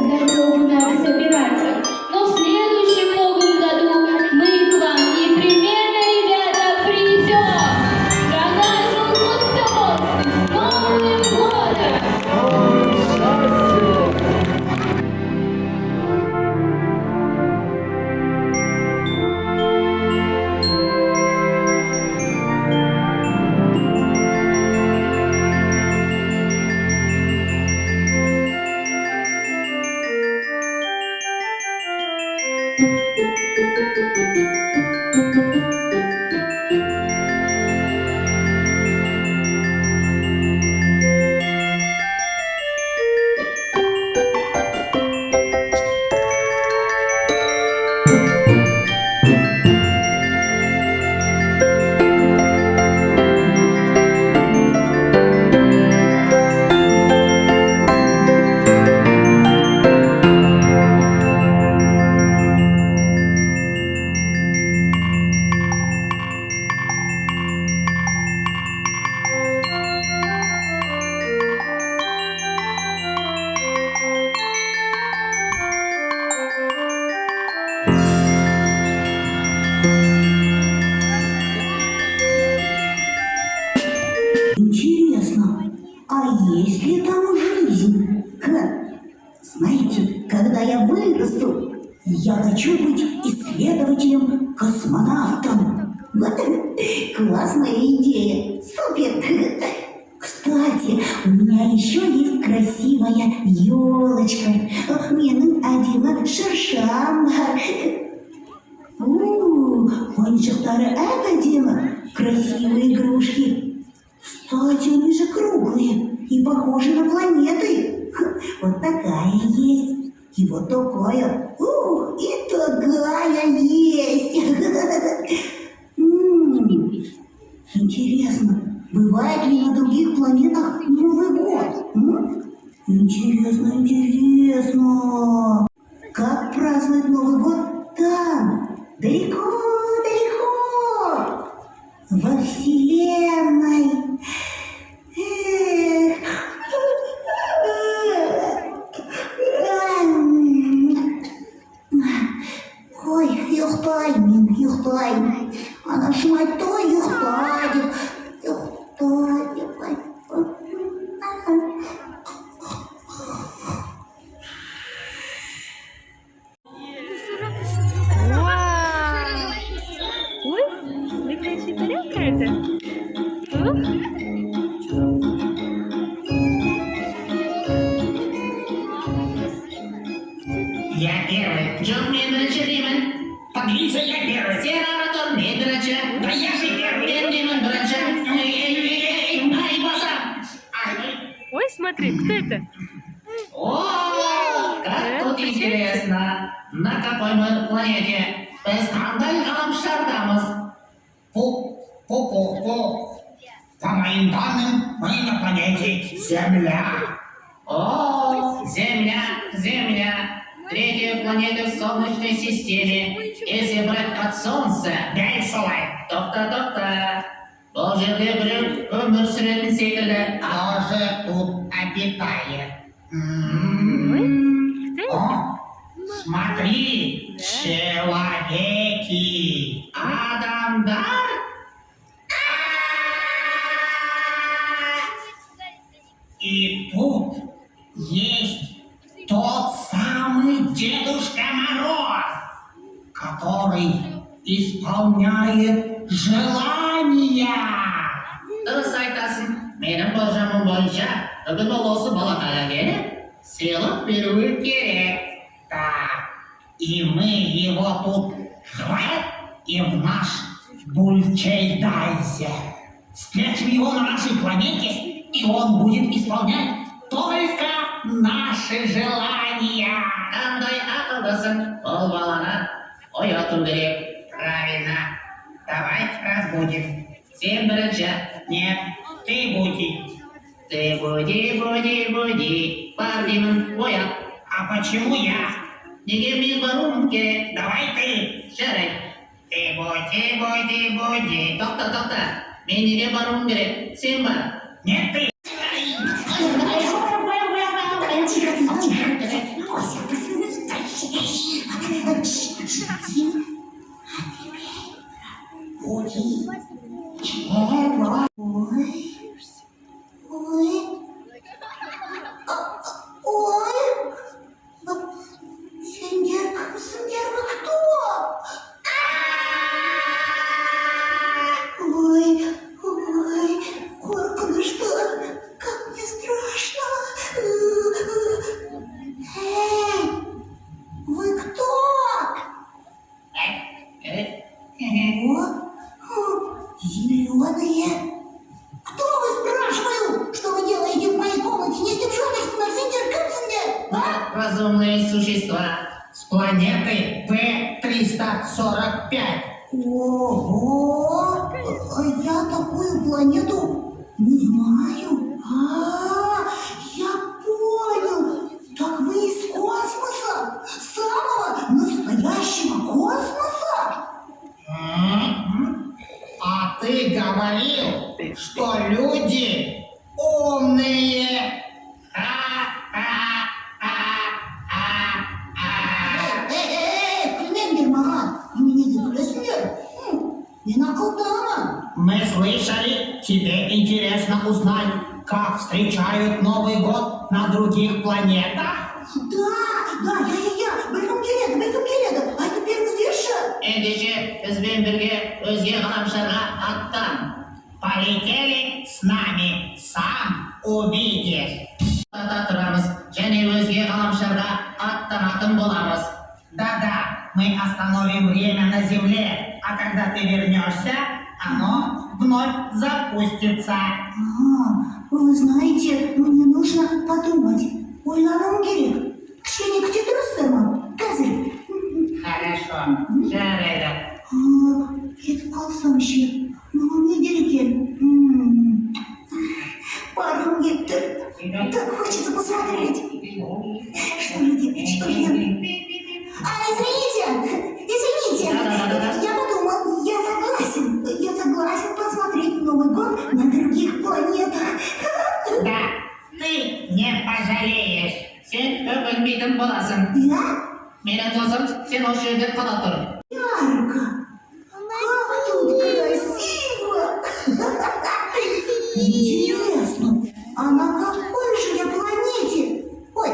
готовы надо собираться. Но в следующем новом году мы к вам непременно, ребята, придем. Я нашу тост с Новым годом! Интересно, а есть ли там жизнь? Знаете, когда я вырасту, я хочу быть исследователем-космонавтом. Классная идея, супер! Кстати, у меня еще есть красивая елочка. Мен один шершам. Ойыншықтары это красивые игрушки. Кстати, они же круглые и похожи на планеты. Вот такая есть. И вот такая. И такая есть. Интересно, бывает ли на других планетах Новый год? Интересно, интересно. Как празднуют Новый год там, далеко-далеко, во Вселенной? Ой, юхтай, а наш мать то юхтадик. Вау! Ой, летающая тарелка это? Я первый. Джон Мидрач Риман. Подлица я первый. Сенаратор Мидрач. Да я же первый. Риман Драча. Ай, баса. Ой, смотри, кто это? О, как тут интересно. На какой мы планете? Эскандаль Амстердамус. По моим данным, мы на планете Земля. О, Земля. Третья планета в Солнечной системе. Если брать от Солнца, Бельсовай. Доктор. Божий выбрал умер средний секрет. Тоже тут обитает. О, смотри, человеки. Адам Дар. И тут есть тот самый Дедушка Мороз, который исполняет желания. Дұрыс айтасың, менің болжамым бойынша бүгін ол осы балақайға келіп сыйлық беруі керек. Так, и мы его тут хватит и в наш Бульчейдайзе. Спрячем его на нашей планете, и он будет исполнять только наши желания. Қандай ақылдысың, ол баланы ояту керек. Правильно. Давай разбудим. Сен бірінші. Нет, ты буди. Ты буди. Бар деймін, оят. А почему я? Неге мен баруым керек? Давай ты. Жарайды. Ты буди. Тоқта. Мен неге баруым керек? Сен бар. Нет, ты. разумные существа с планеты П-345. Ого! А я такую планету не знаю. Я понял. Так вы из космоса? Самого настоящего космоса? А ты говорил, что люди умные. Клендермаган, мне Клеснер. Не наколдана. Мы слышали, тебе интересно узнать, как встречают Новый год на других планетах? Да, я. Бәлкім келеді. Айтып беріңіздерші. Ендеше бізбен бірге өзге ғаламшарға аттан. Полетели с нами, сам увидишь. Тұрамыз және өзге ғаламшарға аттанатын боламыз. Да, мы остановим время на Земле, а когда ты вернешься, оно вновь запустится. Вы знаете, мне нужно подумать. Ойланым керек. Кішкене күте тұрсыздар ма? Қазір. Хорошо, жарайды. Кетіп қалсам ше. Не дер екен? Барғым кетті. Так хочется посмотреть. Что ли? Извините. Я подумал, я согласен посмотреть Новый год на других планетах. Да, ты не пожалеешь. Сен көңілмейтін боласың. Я? Менің досым сен осы жерде қала тұр. Ярко. Как тут красиво. Интересно, а на какой же я планете? Ой,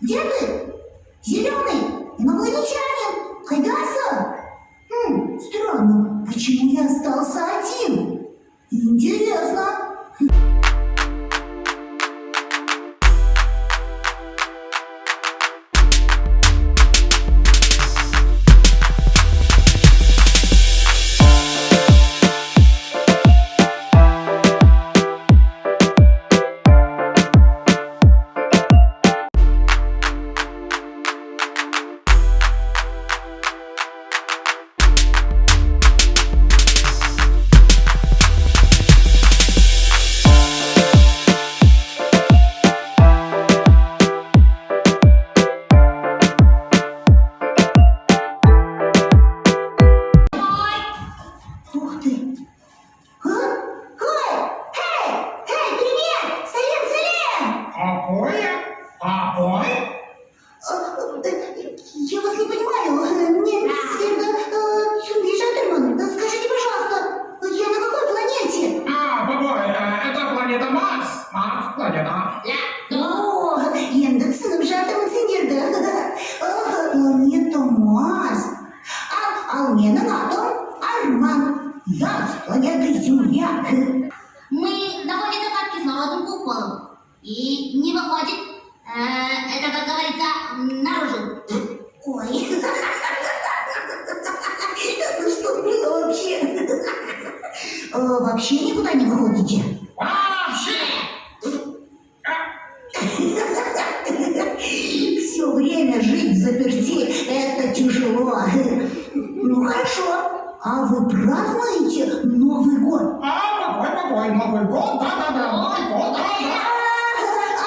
где ты? Зеленый, инопланетянин, Хайдаса? Странно, почему я остался один? Интересно. Я вас не понимаю. Мне Джентльмен, скажите, пожалуйста, я на какой планете? Это планета Марс. Марс, планета. О, енді түсініп жатырмын сендерді. Планета Марс. Ал менің атым Арман. Я с планеты Земля. Мы находимся под кислородным куполом. И не выходит, это, как говорится, наружу. Ой. Ну что было вообще? Вообще никуда не выходите? Вообще! Все время жить в заперти — это тяжело. Ну хорошо. А вы празднуете Новый год? Какой Новый год? Да, Новый год, да.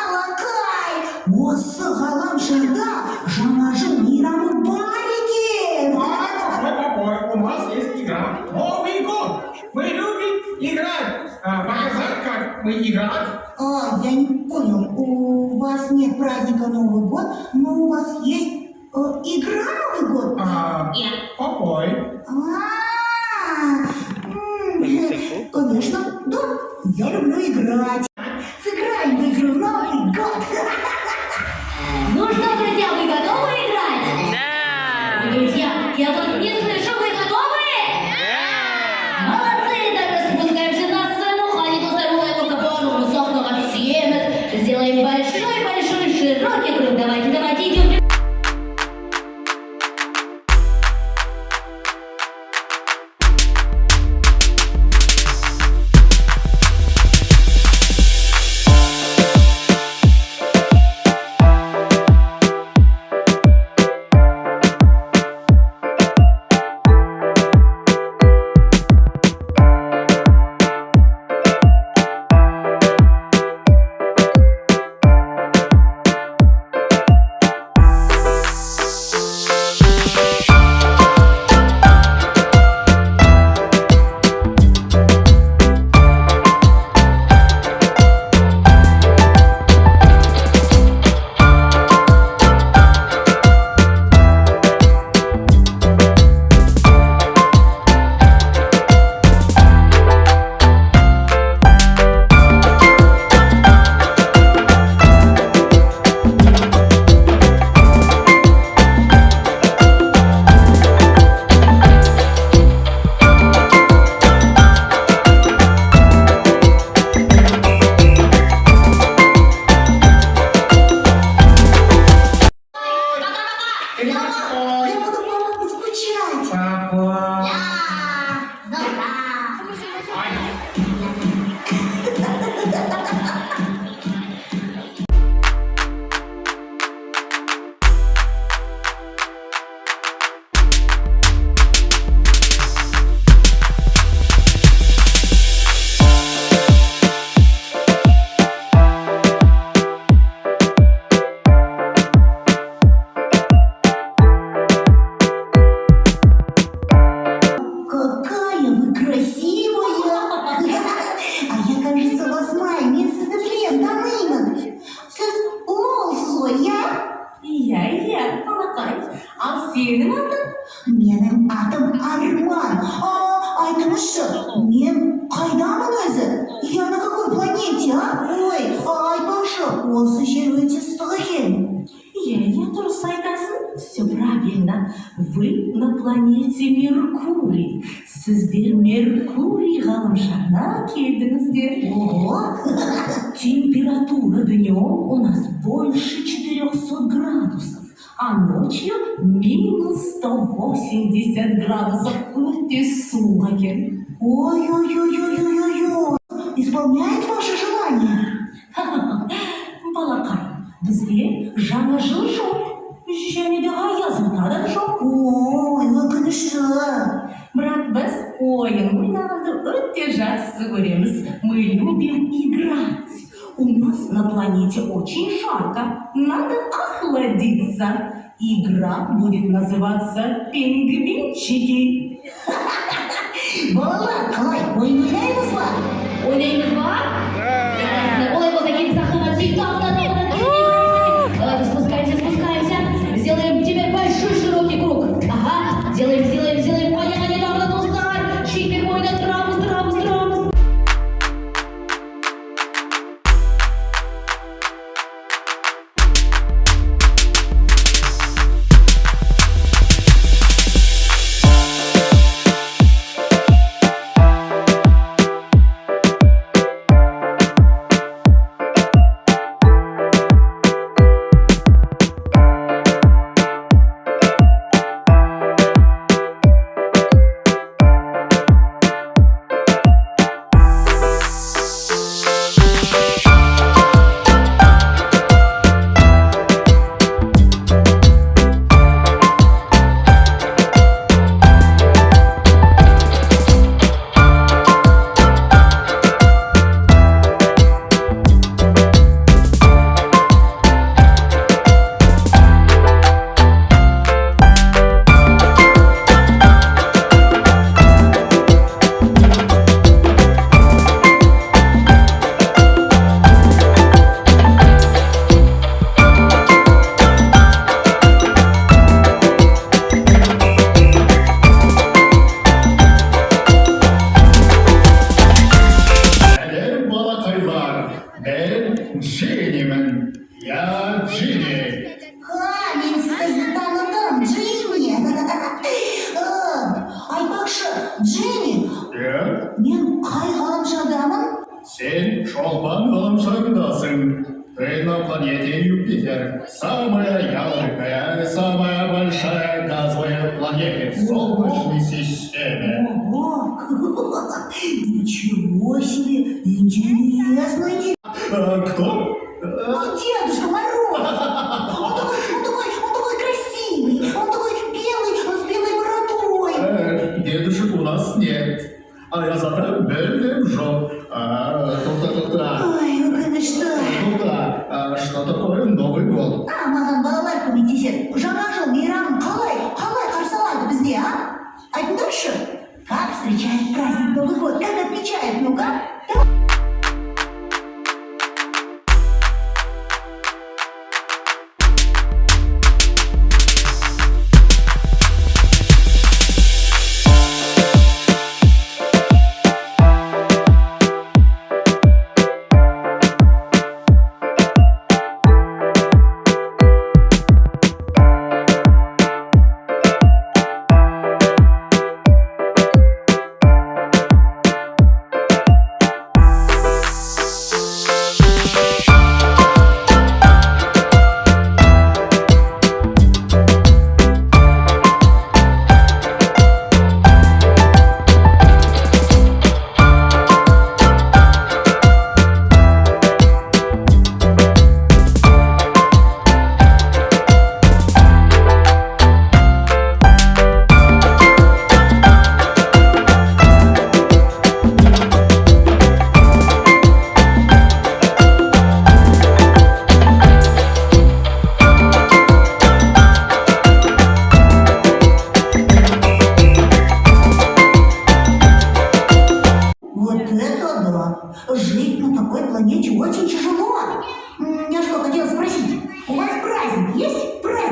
Алакай! Осы ғаламшарда жаңа жыл мейрамы бар екен. Какой? У нас есть игра. Новый год. Мы любим играть. Показать, как мы играем. Я не понял. У вас нет праздника Новый год, но у вас есть игра Новый год? Какой? Конечно, да. Я люблю играть. Сыграем в игру Новый год. Ну что, друзья, вы готовы играть? Да! Друзья, я вас не слышу, вы готовы? Молодцы, тогда спускаемся на сцену, ходим по здоровому забору, высокого всем. Сделаем большой-большой широкий круг. Давайте, идем. иә, балақай. Ал сенің атың? Менің атым Арман. Айтыңызшы, мен қайдамын өзі? Я на какой планете, а? Ой, айтпақшы, осы жер өте ыстық екен. Иә, дұрыс айтасың. Все правильно. Вы на планете Меркурий. Сіздер Меркурий ғаламшарына келдіңіздер. Ого! Температура днем у нас больше 400 градусов, а ночью минус 180 градусов. Өте суық екен. Ой-ой-ой-ой-ой-ой! Исполняет ваше желание? Балақай, бізде жаңа жыл жоқ. Және де аяз ата да жоқ. Ой, өкінішті. Бірақ біз ойын ойнағанды өте жақсы көреміз. Мы любим играть. У нас на планете очень жарко. Надо охладиться. Игра будет называться «Пингвинчики». Балалар, қалай, ойын ойнаймыз ба? Ойнаймыз ба? Олай болса келіп сақтауға түсейік. Давайте спускаемся. Сделаем теперь большой широкий круг. Ага, делаем. Поехали, дамы и господа. Чипер мой, да, трамус. Мен қай ғаламшардамын? Сен шолпан ғаламшарындасың. Ты на планете Юпитер. Самая яркая, самая большая газовая планета в Солнечной системе. Ого! Ничего себе! Интересно, интересно! Кто? Дедушка Мороз! Он такой красивый! Он такой белый, с белой бородой! Дедушек у нас нет. А я завтра бельдем жоп. Ой, өкінішті! Что такое Новый год? Маған балалар көмектеседі. Жаңа жыл мейрамын қалай қарсы алады бізде, а? Айтыңдаршы, как встречает праздник Новый год? Как отмечает, ну-ка?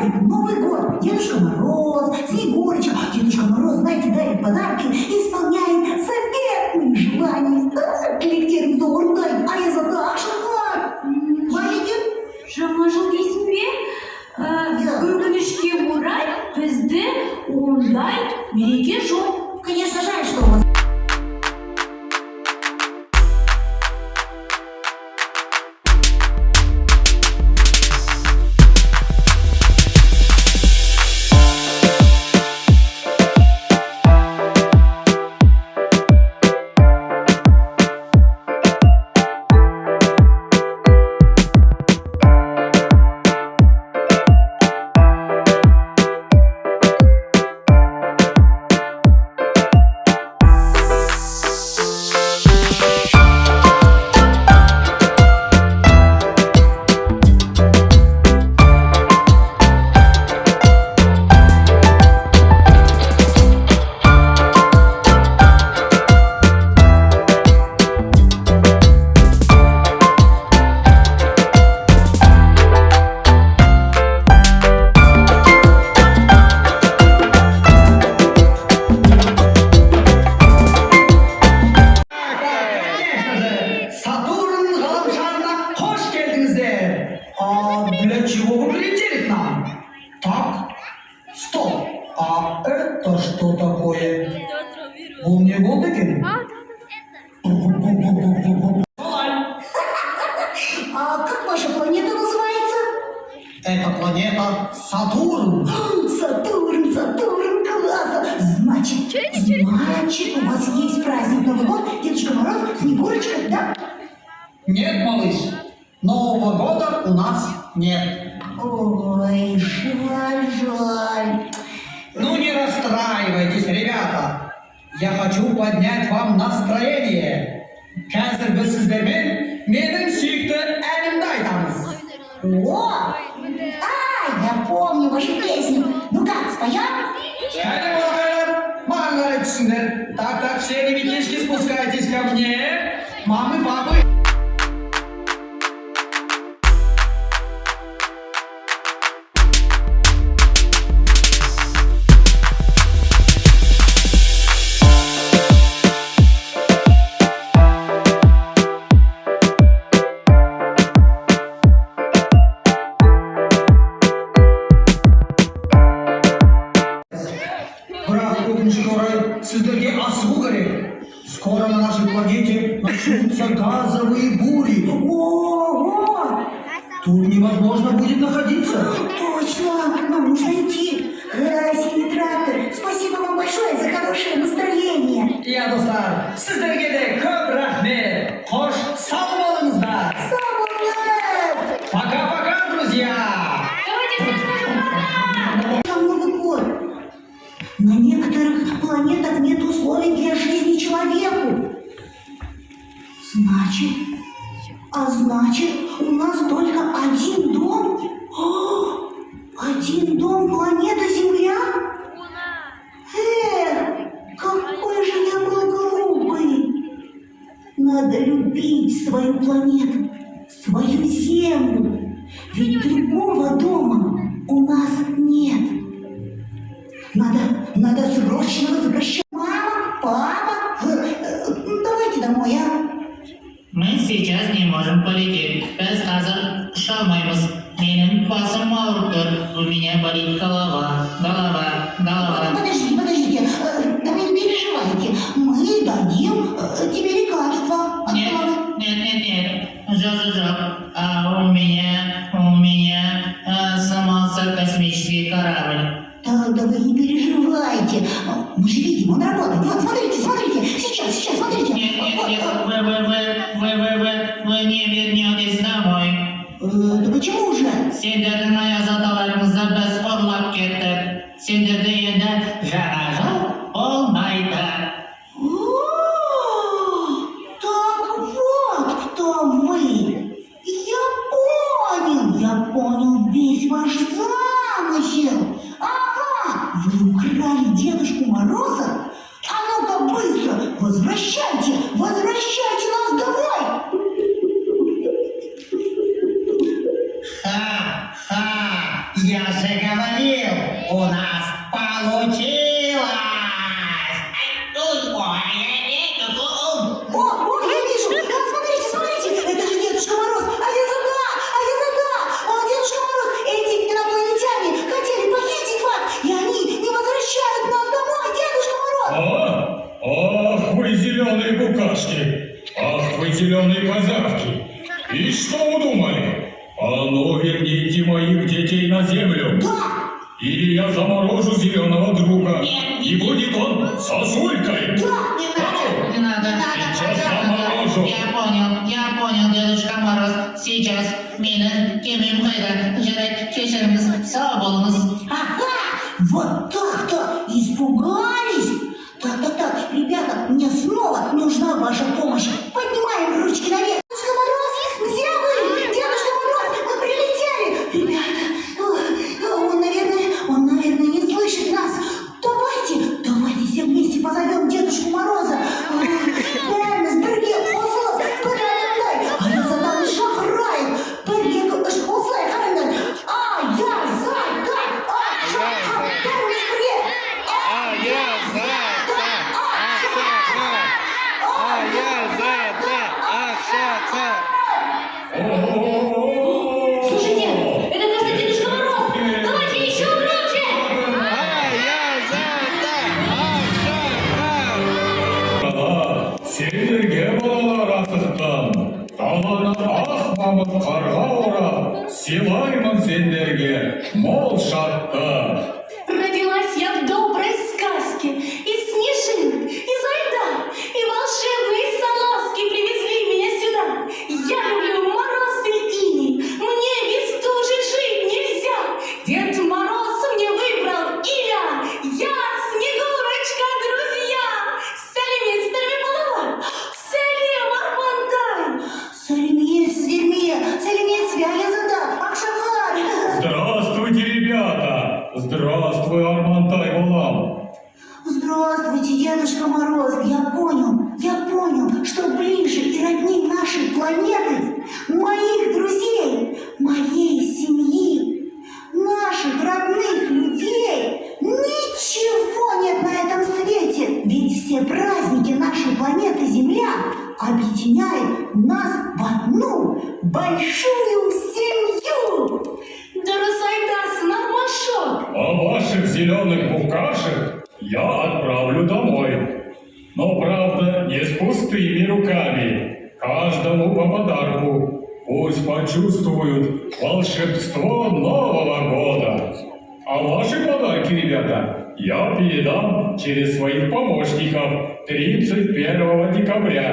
праздник, Новый год. Дедушка Мороз, Снегурочка. Дедушка Мороз, знаете, дарит подарки и исполняет заветные желания. Коллектив Зордай, а я задашка. Валите? Жаңа жыл дейсің бе? Өкінішке орай бізде онлайн мереке жоқ. Конечно, жаль, что у вас Сатурн ғаламшарына қош келдіңіздер. А для чего вы прилетели к нам? Так, стоп. А это что такое? Бұл не болды екен? А как ваша планета называется? Это планета Сатурн. Сатурн, Сатурн, классно! Значит, у вас есть праздник Новый год, Дедушка Мороз, Снегурочка, да? Нет, малыш, Нового года у нас нет. Ой, жаль, жаль. Ну не расстраивайтесь, ребята. Я хочу поднять вам настроение. Қазір біз сіздермен менің сүйікті әнімді айтамыз. О! Я помню вашу песню. Ну как, споем? Кәне балақайлар, маған қарай түсіңдер. Так, все ребятишки, спускайтесь ко мне. Мамы, папы. Бірақ өкінішке орай сіздерге асығу керек. Скоро на нашей планете начнутся газовые бури. Ого! Тут невозможно будет находиться. Точно, нам нужно идти. Синий трактор, спасибо вам большое за хорошее настроение. Я достар, сіздерге де көп рахмет. Қош сау болыңыздар. Самолет! Пока-пока, друзья. Там Новый год. На некоторых планетах нет условий для жизни человеку. Значит, у нас только один дом? Один дом планета Земля? Какой же я был глупый. Надо любить свою планету, свою Землю. Ведь другого дома у нас нет. Надо срочно возвращаться. Мама, папа, давайте домой, а? Мы сейчас не можем полететь. Без газа шалмаймыз. Менің басым ауырып тұр. У меня болит голова. Подождите, да вы не переживайте. Мы дадим тебе лекарства от Нет. Жоқ. А у меня сломался космический корабль. Да вы не переживайте. Мы же видим, он работает. Вот, смотрите. Сейчас, смотрите. Нет, вы не вернетесь домой. Да почему же? Сендердің аязаталарыңызды біз ұрлап кеттік. Сендерді енді жаңа жыл болмайды. Так вот кто вы. Я понял весь ваш замысел. Ага, вы украли Дедушку Мороза? А ну-ка быстро, возвращайте нас домой. Ха-ха, я же говорил, у нас получилось! О, я вижу! Смотрите, смотрите! Это же Дедушка Мороз! А я зада! Дедушка Мороз, эти инопланетяне хотели похитить вас, и они не возвращают нас домой, Дедушка Мороз! Ах вы зеленые букашки! Ах вы зеленые козявки! И что вы думали? А ну верните моих детей на землю! Да! Или я заморожу зеленого друга, Нет, и будет он сосулькой! Да! Не надо. Сейчас заморожу! Я понял, Дедушка Мороз. Сейчас мені кемим хайда жарать кешерimiz sağ болыңыз. Ага! Вот так-то! Испугались! Так, ребята, мне снова нужна ваша помощь. Поднимаем ручки наверх. Дедушка Мороз, где вы? Дедушка Мороз, мы прилетели! Ребята, он, наверное, не слышит нас. Давайте все вместе позовем Дедушку Мороза. Правильно, с Берге, а я задам шахрай. Берге, осылай, қараңдар. А я зада, Слушайте, это, кажется, Дедушка Мороз. Давайте еще громче. Сендерге балалар асықтан, даланы ақ мамыт қарға орап, сыйлаймын сендерге мол шатты. Родилась я в доброй сказке, из снежинок, из льда, и волшебные салазки привезли меня сюда. Я люблю мороз и иней, мне без стужи жить нельзя. Дед Мороз мне выбрал имя, я Снегурочка, друзья. Сәлеметсіздер ме, балалар? Сәлем, Армандай. Сәлеметсіз, а я зада, Ақшақар. Здравствуйте, ребята! Здравствуй, Армантай балам! Здравствуйте, Дедушка Мороз. Я понял, что ближе и родней нашей планеты, моих друзей, моей семьи, наших родных людей, ничего нет на этом свете. Ведь все праздники нашей планеты Земля объединяют нас в одну большую семью. Дұрыс Нахмашок. А ваших зеленых букашек я отправлю домой. Но, правда, не с пустыми руками. Каждому по подарку. Пусть почувствуют волшебство Нового года. А ваши подарки, ребята, я передам через своих помощников 31 декабря.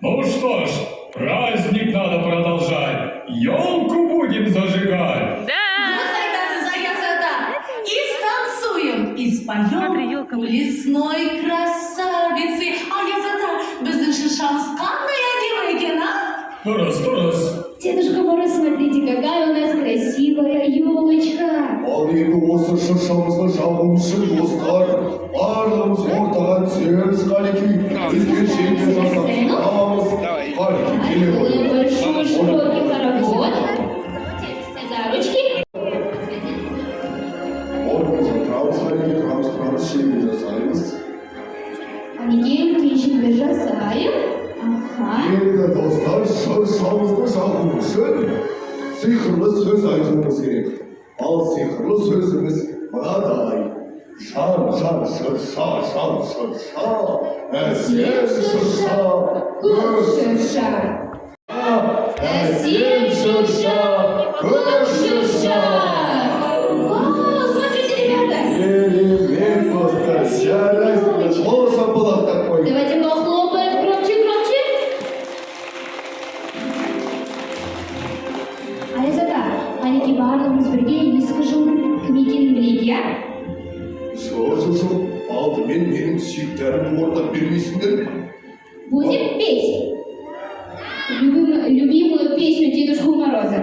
Ну что ж, праздник надо продолжать. Елку будем зажигать. Да! И станцуем, и Смотри, споем ёлка. у лесной красавицы. А я зада, біздің шишамыз қандай әдемі екен, а? Раз. Дедушка Мороз, смотрите, какая у нас красивая елочка. Ал енді осы шыршамызды жағу үшін достар, барлығымыз ортаға түсеміз, қалеки. Бізге жерге жасамыз, қалеки келе Открываем большой широкий хоровод. За ручки. Тұрамыз, шеге жасаймыз. Анекей үлкейшін бір жасайым. Аха. Енді достар, шыршамызды жағу үшін сиқырлы сөз айтуымыз керек. Ал сиқырлы сөзіміз мынадай. Шан, шырша, әсем шырша, Көк шырша. әсем шырша, көк шырша. Вау, смотрите, ребята. Керемет достар, жарайсыңдар, жол шапалақ такой. Давайте похлопаем громче. Айзада, анеки барлығымыз бірге ескіжыл кімекенін білейік, иә? Жоқ, алдымен менің сүйіктерімді орындап бермейсіңдер ме? Будем петь любимую песню Дедушку Мороза.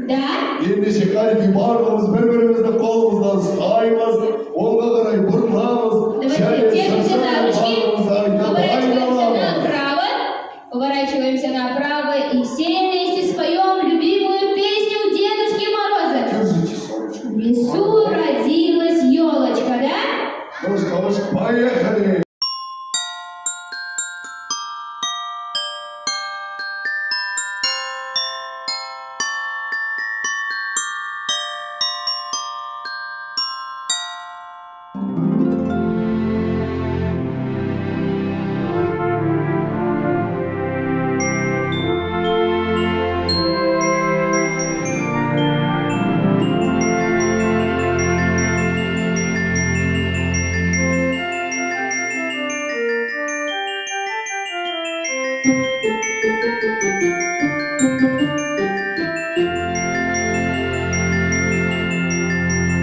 Да? Ендеше қалеки барлығымыз бір-бірімізді қолымыздан ұстаймыз, оңға қарай бұрыламыз. Давайте держимся за ручки, поворачиваемся направо и все вместе споем любимую песню Дедушки Мороза. Держите за ручку. В лесу лесу родилась елочка, да? Ну что ж, поехали!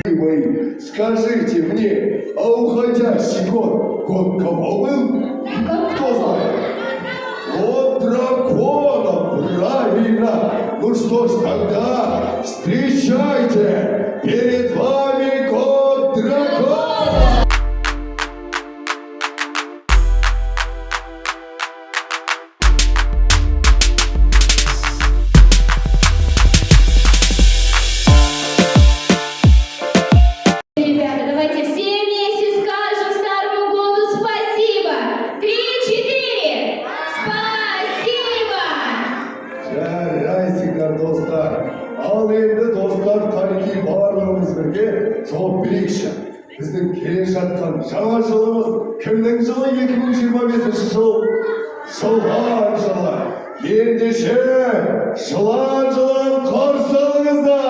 Вы скажите мне, а уходящий год кого был? Кто знает? Год дракона, правильно! Ну что ж, тогда встречайте! Перед вами год дракона! Ребята, давайте все вместе скажем Старому году спасибо. 3-4. Спасибо. Жарайсыңдар достар. Ал енді достар тарихи барлығымыз бірге жауап берейікші. Біздің келе жатқан жаңа жылымыз кімнің жылы? 2025 жыл. Жылан жылы. Ендеше жылан жылын қарсы алыңыздар.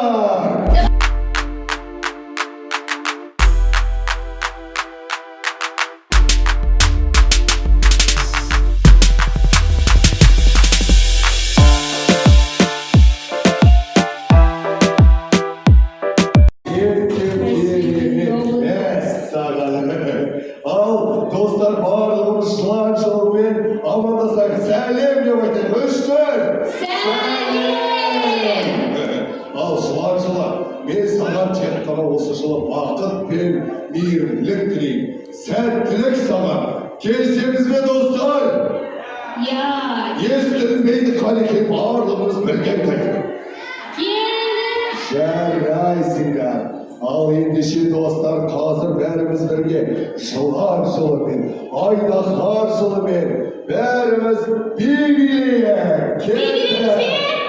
Ал достар барлығымыз жылан жылымен амандасақ сәлем деп айтайық. 3-4. Сәлем. Ал жылан жылы мен саған тек қана осы жылы бақыт пен мейірімділік тілеймін. Сәттілік саған. Келісеміз бе достар? Я. Естілмейді қалеке барлығымыз бірге айтайық. Келін. Жарайсыңдар. Ал ендеше достар, қазір бәріміз бірге жылан жылымен, айдаһар жылымен бәріміз би билейік. Билейік.